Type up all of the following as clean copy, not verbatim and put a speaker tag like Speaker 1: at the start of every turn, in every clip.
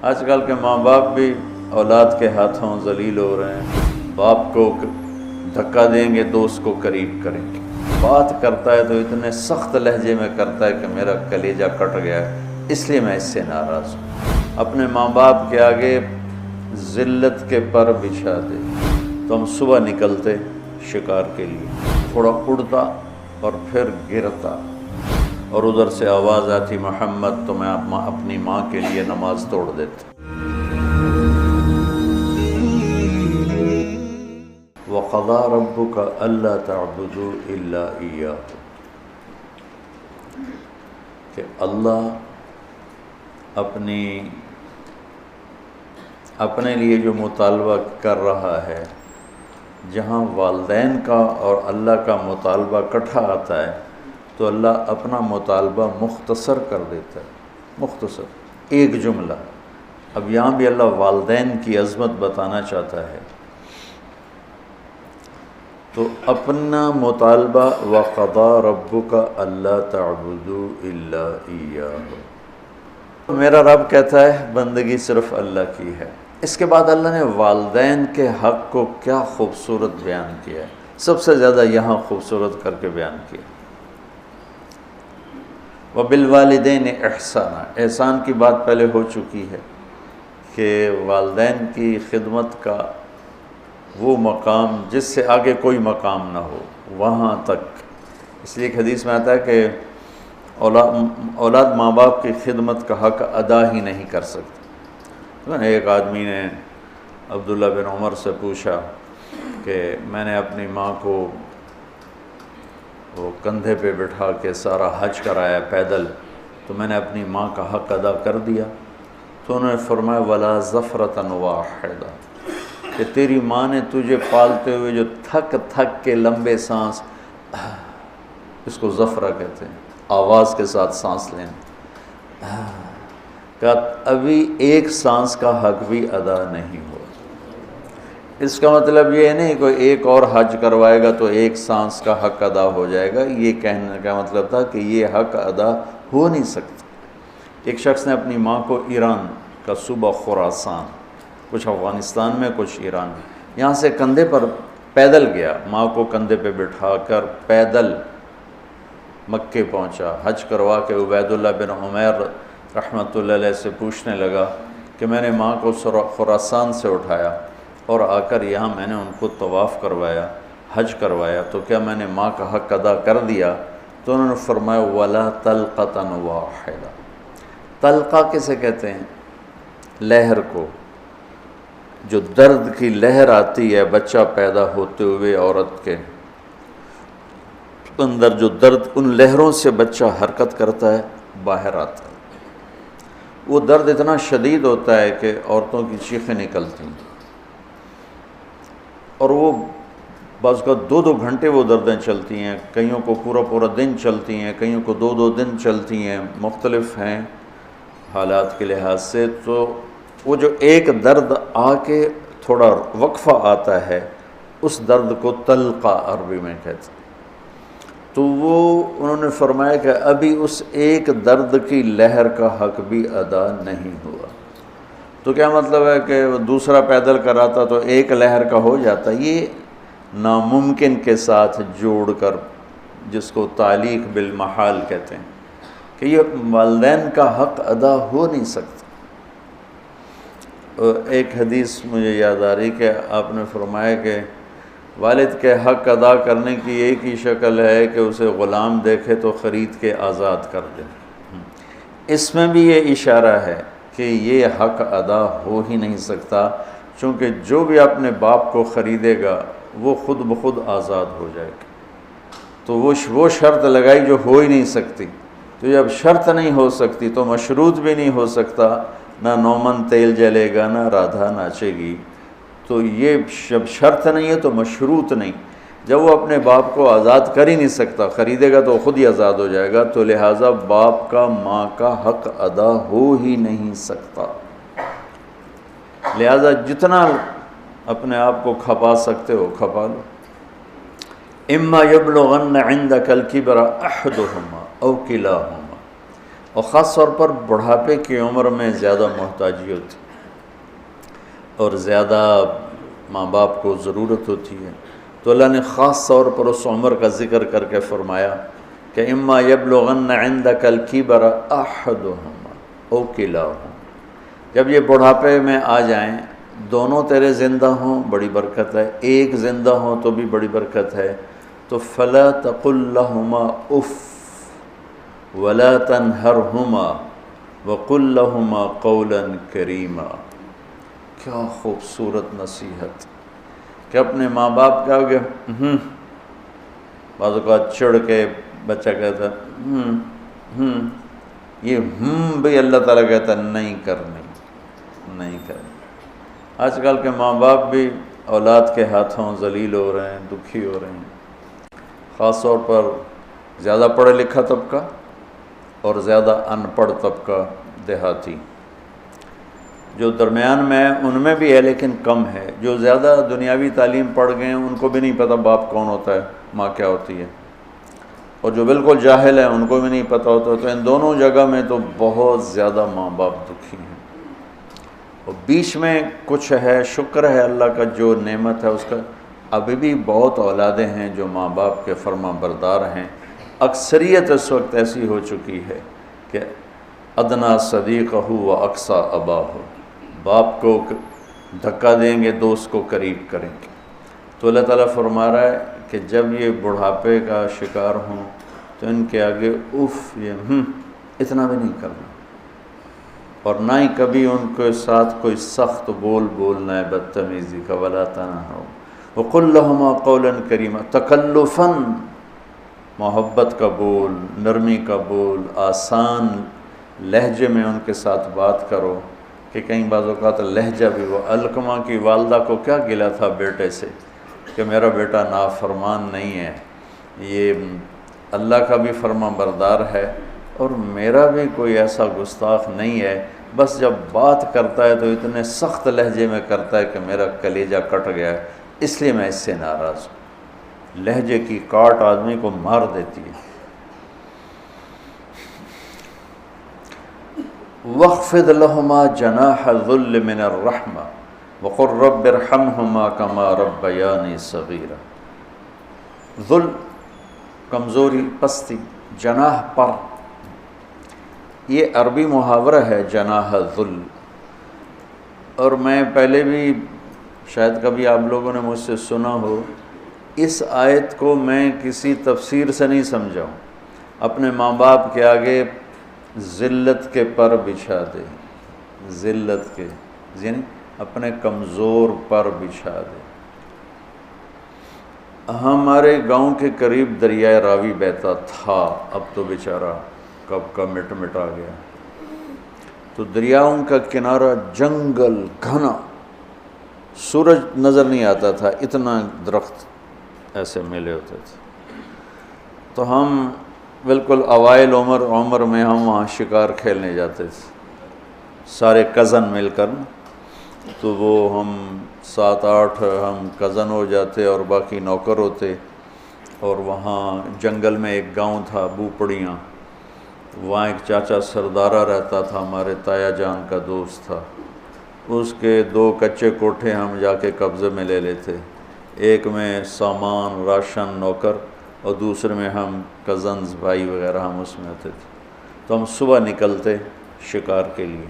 Speaker 1: آج کل کے ماں باپ بھی اولاد کے ہاتھوں ذلیل ہو رہے ہیں، باپ کو دھکا دیں گے دوست کو قریب کریں گے، بات کرتا ہے تو اتنے سخت لہجے میں کرتا ہے کہ میرا کلیجہ کٹ گیا ہے، اس لیے میں اس سے ناراض ہوں۔ اپنے ماں باپ کے آگے ذلت کے پر بچھا دے تو ہم صبح نکلتے شکار کے لیے، تھوڑا اڑتا اور پھر گرتا، اور ادھر سے آواز آتی محمد، تو میں اپنی ماں کے لیے نماز توڑ دیتا۔ وَقَضَىٰ رَبُّكَ أَلَّا تَعْبُدُوا إِلَّا إِيَّاهُ، کہ اللہ اپنے لیے جو مطالبہ کر رہا ہے، جہاں والدین کا اور اللہ کا مطالبہ اکٹھا آتا ہے تو اللہ اپنا مطالبہ مختصر کر دیتا ہے، مختصر ایک جملہ۔ اب یہاں بھی اللہ والدین کی عظمت بتانا چاہتا ہے تو اپنا مطالبہ وَقَضَىٰ رَبُّكَ أَلَّا تَعْبُدُوا إِلَّا إِيَّاهُ، میرا رب کہتا ہے بندگی صرف اللہ کی ہے۔ اس کے بعد اللہ نے والدین کے حق کو کیا خوبصورت بیان کیا ہے، سب سے زیادہ یہاں خوبصورت کر کے بیان کیا۔ وَبِالْوَالِدَيْنِ إِحْسَانًا، احسان کی بات پہلے ہو چکی ہے کہ والدین کی خدمت کا وہ مقام جس سے آگے کوئی مقام نہ ہو، وہاں تک۔ اس لیے ایک حدیث میں آتا ہے کہ اولاد ماں باپ کی خدمت کا حق ادا ہی نہیں کر سکتی۔ ایک آدمی نے عبداللہ بن عمر سے پوچھا کہ میں نے اپنی ماں کو وہ کندھے پہ بٹھا کے سارا حج کرایا پیدل، تو میں نے اپنی ماں کا حق ادا کر دیا؟ تو انہوں نے فرمایا وَلَا زَفْرَةً وَاحِدَةً، کہ تیری ماں نے تجھے پالتے ہوئے جو تھک تھک کے لمبے سانس، اس کو زفرہ کہتے ہیں، آواز کے ساتھ سانس لینا، کہ ابھی ایک سانس کا حق بھی ادا نہیں ہوا۔ اس کا مطلب یہ نہیں کوئی ایک اور حج کروائے گا تو ایک سانس کا حق ادا ہو جائے گا، یہ کہنے کا مطلب تھا کہ یہ حق ادا ہو نہیں سکتا۔ ایک شخص نے اپنی ماں کو ایران کا صوبہ خراسان، کچھ افغانستان میں کچھ ایران میں، یہاں سے کندھے پر پیدل گیا، ماں کو کندھے پہ بٹھا کر پیدل مکے پہنچا، حج کروا کے عبید اللہ بن عمیر رحمۃ اللہ علیہ سے پوچھنے لگا کہ میں نے ماں کو خراسان سے اٹھایا اور آ کر یہاں میں نے ان کو طواف کروایا، حج کروایا، تو کیا میں نے ماں کا حق ادا کر دیا؟ تو انہوں نے فرمایا وَلَا طَلْقَةً وَاحِدَةً۔ طلقہ کسے کہتے ہیں؟ لہر کو، جو درد کی لہر آتی ہے بچہ پیدا ہوتے ہوئے عورت کے اندر، جو درد، ان لہروں سے بچہ حرکت کرتا ہے، باہر آتا ہے، وہ درد اتنا شدید ہوتا ہے کہ عورتوں کی چیخیں نکلتی ہیں، اور وہ بعض کا 2 گھنٹے وہ دردیں چلتی ہیں، کئیوں کو پورا دن چلتی ہیں، کئیوں کو 2 دن چلتی ہیں، مختلف ہیں حالات کے لحاظ سے۔ تو وہ جو ایک درد آ کے تھوڑا وقفہ آتا ہے، اس درد کو طلقہ عربی میں کہتے ہیں۔ تو وہ انہوں نے فرمایا کہ ابھی اس ایک درد کی لہر کا حق بھی ادا نہیں ہوا۔ تو کیا مطلب ہے کہ وہ دوسرا پیدل کراتا تو ایک لہر کا ہو جاتا؟ یہ ناممکن کے ساتھ جوڑ کر، جس کو تعلیق بالمحال کہتے ہیں، کہ یہ والدین کا حق ادا ہو نہیں سکتا۔ ایک حدیث مجھے یاد آ رہی کہ آپ نے فرمایا کہ والد کے حق ادا کرنے کی ایک ہی شکل ہے کہ اسے غلام دیکھے تو خرید کے آزاد کر دے۔ اس میں بھی یہ اشارہ ہے کہ یہ حق ادا ہو ہی نہیں سکتا، چونکہ جو بھی اپنے باپ کو خریدے گا وہ خود بخود آزاد ہو جائے گا۔ تو وہ شرط لگائی جو ہو ہی نہیں سکتی، تو جب شرط نہیں ہو سکتی تو مشروط بھی نہیں ہو سکتا، نہ نومن تیل جلے گا، نہ رادھا ناچے گی۔ تو یہ جب شرط نہیں ہے تو مشروط نہیں، جب وہ اپنے باپ کو آزاد کر ہی نہیں سکتا، خریدے گا تو خود ہی آزاد ہو جائے گا، تو لہٰذا باپ کا ماں کا حق ادا ہو ہی نہیں سکتا۔ لہٰذا جتنا اپنے آپ کو کھپا سکتے ہو کھپا لو۔ اما یبلغن عندک الکبر احدہما او کلاہما، اور خاص طور پر بڑھاپے کی عمر میں زیادہ محتاجی ہوتی اور زیادہ ماں باپ کو ضرورت ہوتی ہے، تو اللہ نے خاص طور پر اس عمر کا ذکر کر کے فرمایا کہ اما یبلغن عندک الکبر احدہما او کلاہما، جب یہ بڑھاپے میں آ جائیں، دونوں تیرے زندہ ہوں بڑی برکت ہے، ایک زندہ ہوں تو بھی بڑی برکت ہے، تو فلا تقل لہما اف ولا تنہرہما وقل لہما قولا کریما۔ کیا خوبصورت نصیحت کہ اپنے ماں باپ کے آگے بعض اوقات چڑھ کے بچہ کہتا یہ بھی اللہ تعالیٰ کہتا نہیں کرنی۔ آج کل کے ماں باپ بھی اولاد کے ہاتھوں ذلیل ہو رہے ہیں، دکھی ہو رہے ہیں، خاص طور پر زیادہ پڑھا لکھا طبقہ اور زیادہ ان پڑھ طبقہ دیہاتی۔ جو درمیان میں ان میں بھی ہے لیکن کم ہے، جو زیادہ دنیاوی تعلیم پڑھ گئے ہیں ان کو بھی نہیں پتہ باپ کون ہوتا ہے، ماں کیا ہوتی ہے، اور جو بالکل جاہل ہیں ان کو بھی نہیں پتہ ہوتا، تو ان دونوں جگہ میں تو بہت زیادہ ماں باپ دکھی ہیں۔ اور بیچ میں کچھ ہے، شکر ہے اللہ کا جو نعمت ہے اس کا، ابھی بھی بہت اولادیں ہیں جو ماں باپ کے فرما بردار ہیں۔ اکثریت اس وقت ایسی ہو چکی ہے کہ ادنا صدیقہ و اقصی اباہ، باپ کو دھکا دیں گے دوست کو قریب کریں گے۔ تو اللہ تعالیٰ فرما رہا ہے کہ جب یہ بڑھاپے کا شکار ہوں تو ان کے آگے اف یہ اتنا بھی نہیں کرنا، اور نہ ہی کبھی ان کے ساتھ کوئی سخت بول بولنا ہے بدتمیزی کا، ولا تنہرہما وقل لہما قولا کریما، تکلفاً محبت کا بول، نرمی کا بول، آسان لہجے میں ان کے ساتھ بات کرو، کہ کہیں بعض اوقات لہجہ بھی وہ علقمہ کی والدہ کو کیا گلا تھا بیٹے سے کہ میرا بیٹا نافرمان نہیں ہے، یہ اللہ کا بھی فرما بردار ہے اور میرا بھی کوئی ایسا گستاخ نہیں ہے، بس جب بات کرتا ہے تو اتنے سخت لہجے میں کرتا ہے کہ میرا کلیجہ کٹ گیا ہے، اس لیے میں اس سے ناراض ہوں۔ لہجے کی کاٹ آدمی کو مار دیتی ہے۔ وَاخْفِضْ لَهُمَا جَنَاحَ الذُّلِّ مِنَ الرَّحْمَةِ وَقُلْ رَبِّ ارْحَمْهُمَا كَمَا رَبَّيَانِي صَغِيرًا۔ ذل، کمزوری، پستی، جناح پر، یہ عربی محاورہ ہے جناح الذل، اور میں پہلے بھی شاید کبھی آپ لوگوں نے مجھ سے سنا ہو، اس آیت کو میں کسی تفسیر سے نہیں سمجھا ہوں۔ اپنے ماں باپ کے آگے ذلت کے پر بچھا دے، ذلت کے یعنی اپنے کمزور پر بچھا دے۔ ہمارے گاؤں کے قریب دریائے راوی بہتا تھا، اب تو بیچارہ کب کا مٹ مٹا گیا۔ تو دریاؤں کا کنارہ جنگل گھنا، سورج نظر نہیں آتا تھا، اتنا درخت ایسے ملے ہوتے تھے۔ تو ہم بالکل اوائل عمر میں ہم وہاں شکار کھیلنے جاتے تھے، سارے کزن مل کر، تو وہ ہم 7-8 ہم کزن ہو جاتے اور باقی نوکر ہوتے، اور وہاں جنگل میں ایک گاؤں تھا بوپڑیاں، وہاں ایک چاچا سردارہ رہتا تھا، ہمارے تایا جان کا دوست تھا، اس کے 2 کچے کوٹھے ہم جا کے قبضے میں لے لیتے، ایک میں سامان راشن نوکر اور دوسرے میں ہم کزنز بھائی وغیرہ ہم اس میں ہوتے تھے۔ تو ہم صبح نکلتے شکار کے لیے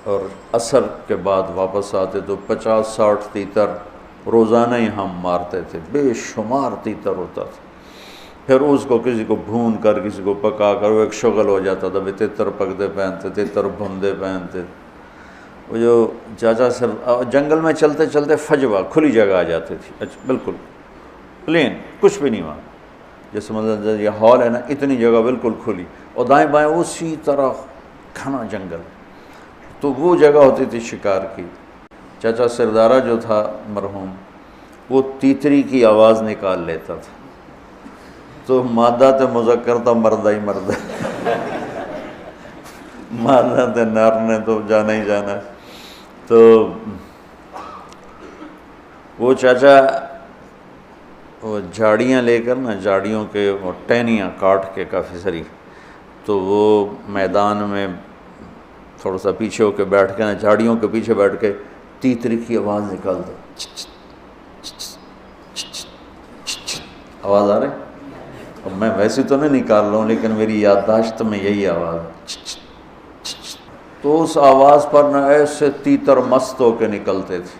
Speaker 1: اور عصر کے بعد واپس آتے، تو 50-60 تیتر روزانہ ہی ہم مارتے تھے، بے شمار تیتر ہوتا تھا۔ پھر اس کو کسی کو بھون کر کسی کو پکا کر وہ ایک شغل ہو جاتا تھا، تیتر پکتے پہنتے، تیتر بھوندے پہنتے۔ وہ جو چاچا سر جنگل میں چلتے چلتے فجوہ کھلی جگہ آ جاتی تھی، اچھا بالکل پلین، کچھ بھی نہیں وہاں، جیسے مطلب یہ ہال ہے نا، اتنی جگہ بالکل کھلی، اور دائیں بائیں اسی طرح گھنا جنگل، تو وہ جگہ ہوتی تھی شکار کی۔ چاچا سردارہ جو تھا مرحوم، وہ تیتری کی آواز نکال لیتا تھا، تو مادہ تے مذکر تھا، مردہ ہی مردہ، مادہ تے نر نے تو جانا ہی جانا۔ تو وہ چاچا وہ جھاڑیاں لے کر نا، جھاڑیوں کے وہ ٹہنیاں کاٹ کے کافی ساری، تو وہ میدان میں تھوڑا سا پیچھے ہو کے بیٹھ کے نا، جھاڑیوں کے پیچھے بیٹھ کے تیتری کی آواز نکال دو، آواز آ رہی؟ اب میں ویسے تو نہیں نکال رہا ہوں، لیکن میری یادداشت میں یہی آواز ہے۔ تو اس آواز پر نہ ایسے تیتر مست ہو کے نکلتے تھے،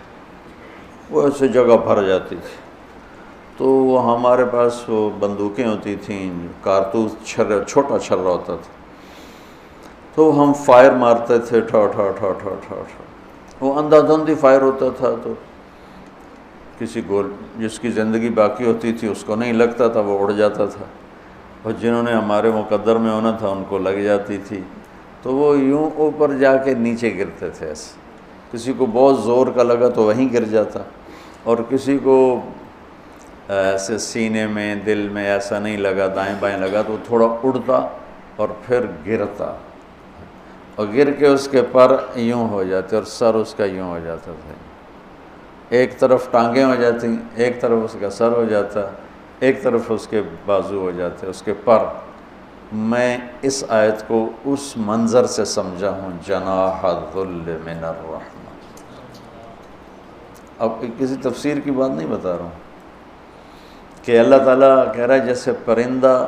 Speaker 1: وہ ایسے جگہ بھر جاتی تھی۔ تو وہ ہمارے پاس وہ بندوقیں ہوتی تھیں، کارتوس چھوٹا چھرا ہوتا تھا، تو ہم فائر مارتے تھے، ٹھا ٹھا ٹھا ٹھا ٹھا ٹھا۔ وہ اندھا دھند فائر ہوتا تھا، تو کسی کو جس کی زندگی باقی ہوتی تھی اس کو نہیں لگتا تھا، وہ اڑ جاتا تھا، اور جنہوں نے ہمارے مقدر میں ہونا تھا ان کو لگ جاتی تھی، تو وہ یوں اوپر جا کے نیچے گرتے تھے ایسے۔ کسی کو بہت زور کا لگا تو وہیں گر جاتا، اور کسی کو ایسے سینے میں دل میں ایسا نہیں لگا، دائیں بائیں لگا، تو تھوڑا اڑتا اور پھر گرتا، اور گر کے اس کے پر یوں ہو جاتے اور سر اس کا یوں ہو جاتا تھا، ایک طرف ٹانگیں ہو جاتی، ایک طرف اس کا سر ہو جاتا، ایک طرف اس کے بازو ہو جاتے، اس کے پر۔ میں اس آیت کو اس منظر سے سمجھا ہوں، جناح الذل من الرحمہ۔ اب کسی تفسیر کی بات نہیں بتا رہا ہوں کہ اللہ تعالیٰ کہہ رہا ہے جیسے پرندہ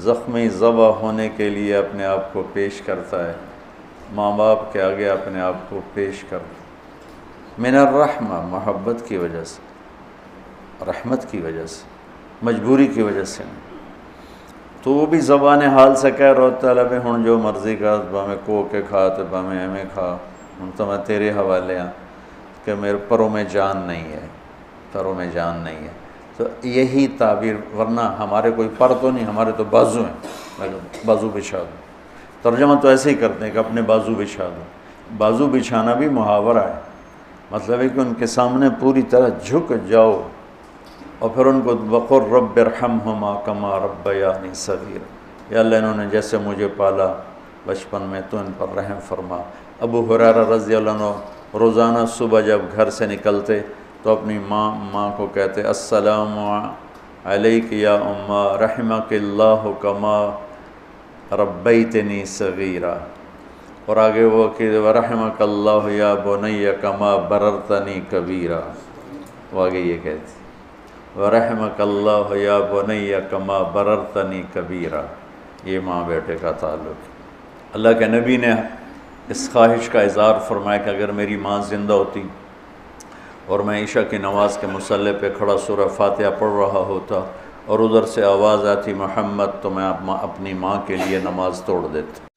Speaker 1: زخمی ذبح ہونے کے لیے اپنے آپ کو پیش کرتا ہے، ماں باپ کے آگے اپنے آپ کو پیش کرتا، من الرحمہ، محبت کی وجہ سے، رحمت کی وجہ سے، مجبوری کی وجہ سے۔ تو وہ بھی زبان حال سے کہہ رہا ہوتا ہے، ہن جو مرضی کا باہیں کو کے کھا تو باہیں ایویں کھا، ہن تو میں تیرے حوالے ہاں کہ میرے پروں میں جان نہیں ہے، پروں میں جان نہیں ہے۔ تو یہی تعبیر، ورنہ ہمارے کوئی پر تو نہیں، ہمارے تو بازو ہیں، بازو بچھا دو۔ ترجمہ تو ایسے ہی کرتے ہیں کہ اپنے بازو بچھا دو۔ بازو بچھانا بھی محاورہ ہے، مطلب ہے کہ ان کے سامنے پوری طرح جھک جاؤ، اور پھر ان کو وقر رب ارحمہما کما ربیانی صغیرا، یا اللہ انہوں نے جیسے مجھے پالا بچپن میں تو ان پر رحم فرما۔ ابو ہریرہ رضی اللہ عنہ روزانہ صبح جب گھر سے نکلتے تو اپنی ماں کو کہتے السلام علیک یا اماں رحمک اللہ کما ربیتنی صغیرا، اور آگے وہ کہ ورحمک اللہ یا بنی کما بررتنی کبیرا، وہ آگے یہ کہتی ورحمک اللہ یا بنی کما بررتنی کبیرا۔ یہ ماں بیٹے کا تعلق ہے۔ اللہ کے نبی نے اس خواہش کا اظہار فرمایا کہ اگر میری ماں زندہ ہوتی اور میں عشاء کی نماز کے مصلی پہ کھڑا سورہ فاتحہ پڑھ رہا ہوتا اور ادھر سے آواز آتی محمد، تو میں اپنی ماں کے لیے نماز توڑ دیتا۔